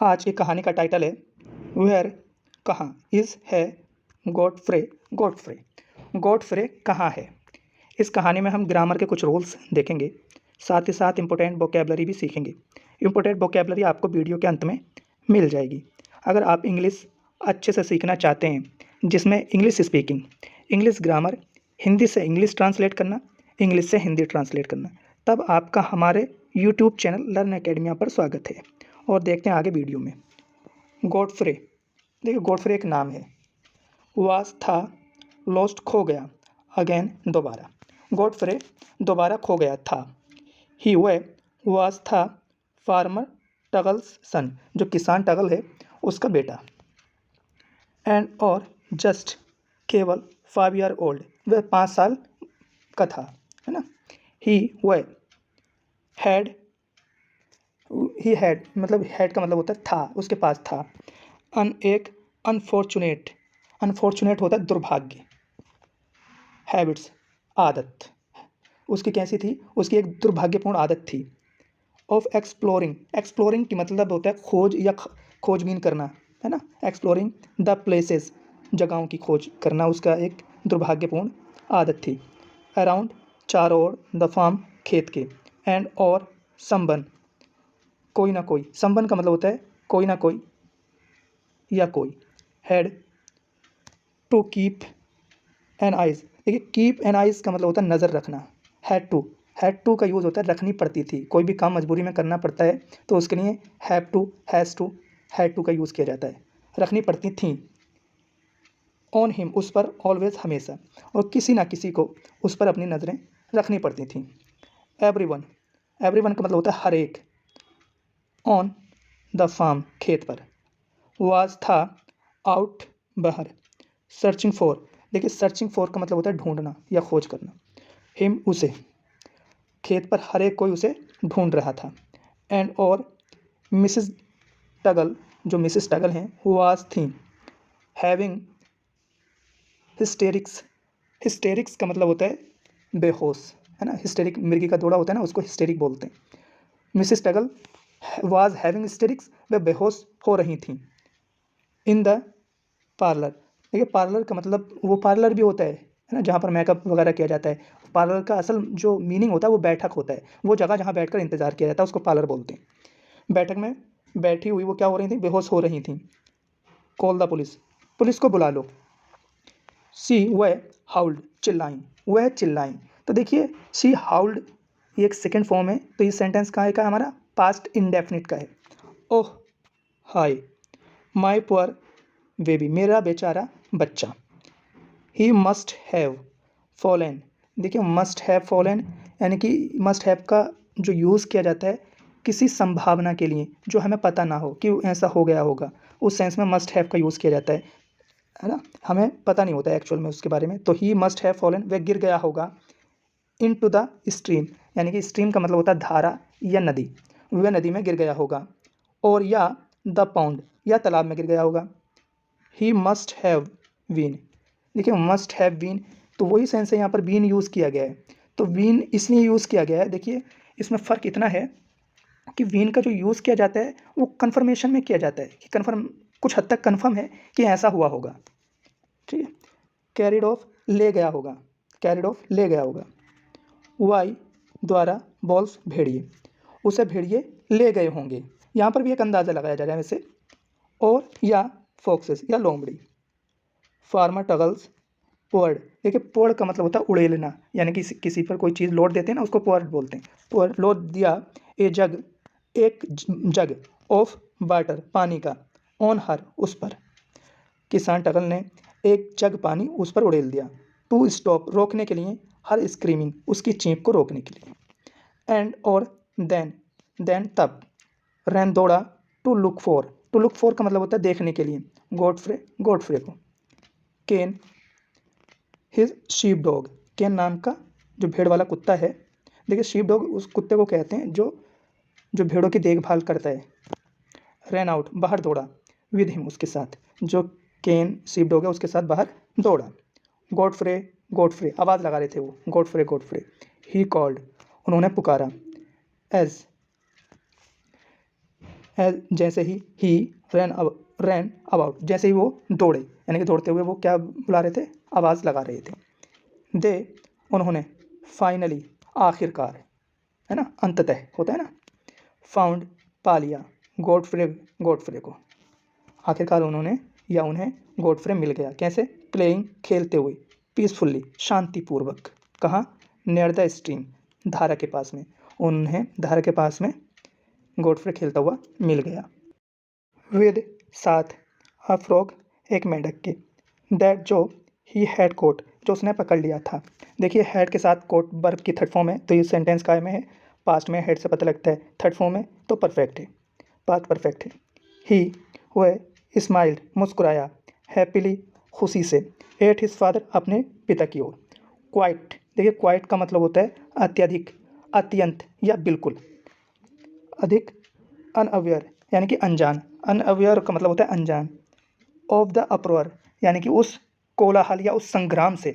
आज की कहानी का टाइटल है वेयर, कहाँ इज़ है गॉडफ्रे। गॉडफ्रे गॉडफ्रे कहाँ है। इस कहानी में हम ग्रामर के कुछ रूल्स देखेंगे, साथ ही साथ इम्पोर्टेंट वोकेबलरी भी सीखेंगे। इम्पोर्टेंट वोकेबलरी आपको वीडियो के अंत में मिल जाएगी। अगर आप इंग्लिश अच्छे से सीखना चाहते हैं, जिसमें English speaking, English grammar, Hindi से इंग्लिश ट्रांसलेट करना, इंग्लिश से हिंदी ट्रांसलेट करना, तब आपका हमारे यूट्यूब चैनल लर्न एकेडमिया पर स्वागत है। और देखते हैं आगे वीडियो में। गॉडफ्रे, देखिए गॉडफ्रे एक नाम है। वास था, लॉस्ट खो गया, अगेन दोबारा। गॉडफ्रे दोबारा खो गया था। ही वह वास था फार्मर टगल्स सन, जो किसान टगल है उसका बेटा। एंड और जस्ट केवल 5 ईयर ओल्ड, वह 5 साल का था, है ना। ही वह हैड, ही हैड मतलब हैड का मतलब होता है था, उसके पास था। एक अनफॉर्चुनेट, अनफॉर्चुनेट होता है दुर्भाग्य। हैबिट्स आदत, उसकी कैसी थी, उसकी एक दुर्भाग्यपूर्ण आदत थी। ऑफ एक्सप्लोरिंग, एक्सप्लोरिंग की मतलब होता है खोज या खोजबीन करना, है ना। एक्सप्लोरिंग द प्लेसेस, जगहों की खोज करना उसका एक दुर्भाग्यपूर्ण आदत थी। अराउंड, चारों ओर, द फार्म, खेत के। एंड और समवन, कोई ना कोई। समवन का मतलब होता है कोई ना कोई या कोई। Had to keep an eyes, देखिए कीप एन आइज का मतलब होता है नज़र रखना। हैड टू, हैड टू का यूज़ होता है रखनी पड़ती थी, कोई भी काम मजबूरी में करना पड़ता है तो उसके लिए have to, has to, had to का यूज़ किया जाता है। रखनी पड़ती थी। ऑन हिम, उस पर, ऑलवेज हमेशा, और किसी ना किसी को उस पर अपनी नज़रें रखनी पड़ती थी। एवरीवन, एवरीवन का मतलब होता है हर एक। ऑन द फार्म, खेत पर। वाज था, आउट बाहर। सर्चिंग फॉर, देखिए सर्चिंग फॉर का मतलब होता है ढूंढना या खोज करना। हिम उसे, खेत पर हर एक कोई उसे ढूंढ रहा था। एंड और मिसेस टगल, जो मिसेस टगल हैं, वाज थी, हैविंग हिस्टेरिक्स। हिस्टेरिक्स का मतलब होता है बेहोश, है ना। हिस्टेरिक मिर्गी का दौड़ा होता है ना, उसको हिस्टेरिक बोलते हैं। Mrs toggle was having hysterics, वह बेहोश हो रही थी। इन द पार्लर, देखिए पार्लर का मतलब वो पार्लर भी होता है ना, जहाँ पर मेकअप वगैरह किया जाता है। पार्लर का असल जो मीनिंग होता है वो बैठक होता है, वो जगह जहाँ बैठकर इंतजार किया जाता है उसको पार्लर बोलते हैं। बैठक में बैठी हुई वो क्या हो रही थी, बेहोश हो रही थी। कॉल द पुलिस, पुलिस को बुला लो। सी वह हाउल्ड, चिल्लाई, वह चिल्लाई। तो देखिए सी हाउल्ड ये एक सेकेंड फॉर्म है, तो ये सेंटेंस कहाँ का है, हमारा पास्ट इंडेफिनिट का है। ओह हाय, माई पुअर बेबी, मेरा बेचारा बच्चा। ही मस्ट हैव फॉलन, देखिए मस्ट हैव फॉलन यानी कि मस्ट हैव का जो यूज़ किया जाता है किसी संभावना के लिए जो हमें पता ना हो कि ऐसा हो गया होगा, उस सेंस में मस्ट हैव का यूज़ किया जाता है ना। हमें पता नहीं होता है एक्चुअल में उसके बारे में। तो ही मस्ट हैव फॉलन, वह गिर गया होगा। इन टू द स्ट्रीम, यानी कि स्ट्रीम का मतलब होता है धारा या नदी, वह नदी में गिर गया होगा। और या द पाउंड, या तालाब में गिर गया होगा। ही मस्ट हैव बीन, देखिए मस्ट हैव बीन, तो वही सेंस है, यहाँ पर बीन यूज़ किया गया है। तो बीन इसलिए यूज़ किया गया है, देखिए इसमें फ़र्क इतना है कि बीन का जो यूज़ किया जाता है वो कन्फर्मेशन में किया जाता है कि कन्फर्म, कुछ हद तक कन्फर्म है कि ऐसा हुआ होगा, ठीक है। कैरिड ऑफ, ले गया होगा, कैरिड ऑफ ले गया होगा। वाई द्वारा बॉल्स, भेड़िए, उसे भेड़िए ले गए होंगे, यहाँ पर भी एक अंदाज़ा लगाया जा रहा है वैसे। और या फॉक्सेस या लोमड़ी। फार्मर टगल्स पोअर्ड, देखिए पोअर्ड का मतलब होता है उड़ेलना, यानी कि किसी पर कोई चीज़ लोड देते हैं ना, उसको पोअर्ड बोलते हैं। पोअर्ड, लोड दिया, ए जग, एक जग, ऑफ वाटर, पानी का, ऑन हर, उस पर। किसान टगल ने एक जग पानी उस पर उड़ेल दिया। टू स्टॉप, रोकने के लिए, हर स्क्रीमिंग, उसकी चीख को रोकने के लिए। एंड और देन, देन तब। रैन दौड़ा, to look for, to look for का मतलब होता है देखने के लिए, गॉडफ्रे, गॉडफ्रे को। केन हिज शीप डॉग, केन नाम का जो भेड़ वाला कुत्ता है, देखिए शीप डॉग उस कुत्ते को कहते हैं जो जो भेड़ों की देखभाल करता है। रैन आउट, बाहर दौड़ा, विद हिम, उसके साथ, जो केन शीप डॉग है उसके साथ बाहर दौड़ा। गॉडफ्रे, गॉडफ्रे, आवाज़ लगा रहे थे वो, गॉडफ्रे, गॉडफ्रे। ही कॉल्ड, उन्होंने पुकारा। एज जैसे ही रैन अबाउट, जैसे ही वो दौड़े, यानी कि दौड़ते हुए वो क्या बुला रहे थे, आवाज़ लगा रहे थे। दे, उन्होंने, फाइनली, आखिरकार, है ना, अंततः होता है ना, फाउंड, पा लिया, गॉडफ्रे को, आखिरकार उन्होंने या उन्हें गॉडफ्रे मिल गया। कैसे? प्लेइंग, खेलते हुए, पीसफुली, शांतिपूर्वक। कहाँ? नियर द स्ट्रीम, धारा के पास में। उन्हें धारा के पास में गॉडफ्रे खेलता हुआ मिल गया। विद, साथ, अ फ्रॉग, एक मेंढक के, दैट, जो, ही हैड कोट, जो उसने पकड़ लिया था। देखिए हैड के साथ कोट वर्ब की थर्ड फॉर्म है, तो ये सेंटेंस काय में है, पास्ट में, हेड से पता लगता है, थर्ड फॉर्म है तो परफेक्ट है, पास्ट परफेक्ट है। ही, वह, स्माइल्ड, मुस्कुराया, हैप्पीली, खुशी से, एट हिज फादर, अपने पिता की ओर। क्वाइट, देखिए क्वाइट का मतलब होता है अत्यधिक, अत्यंत या बिल्कुल। अधिक, अनअवेयर, यानी कि अनजान, अनअवेयर का मतलब होता है अनजान। ऑफ द अप्रोर, यानी कि उस कोलाहल या उस संग्राम से।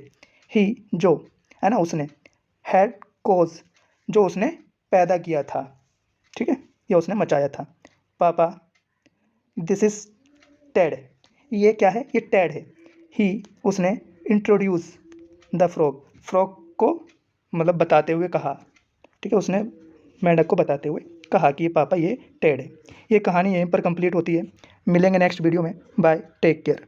ही, जो, है ना, उसने, हैड कोज, जो उसने पैदा किया था, ठीक है, या उसने मचाया था। पापा, दिस इज टेड, ये क्या है, ये टेड है। ही, उसने, इंट्रोड्यूस द फ्रॉग को मतलब बताते हुए कहा, ठीक है, उसने मेंढक को बताते हुए कहा कि ये पापा, ये टेड है। ये कहानी यहीं पर कंप्लीट होती है। मिलेंगे नेक्स्ट वीडियो में। Bye, take care.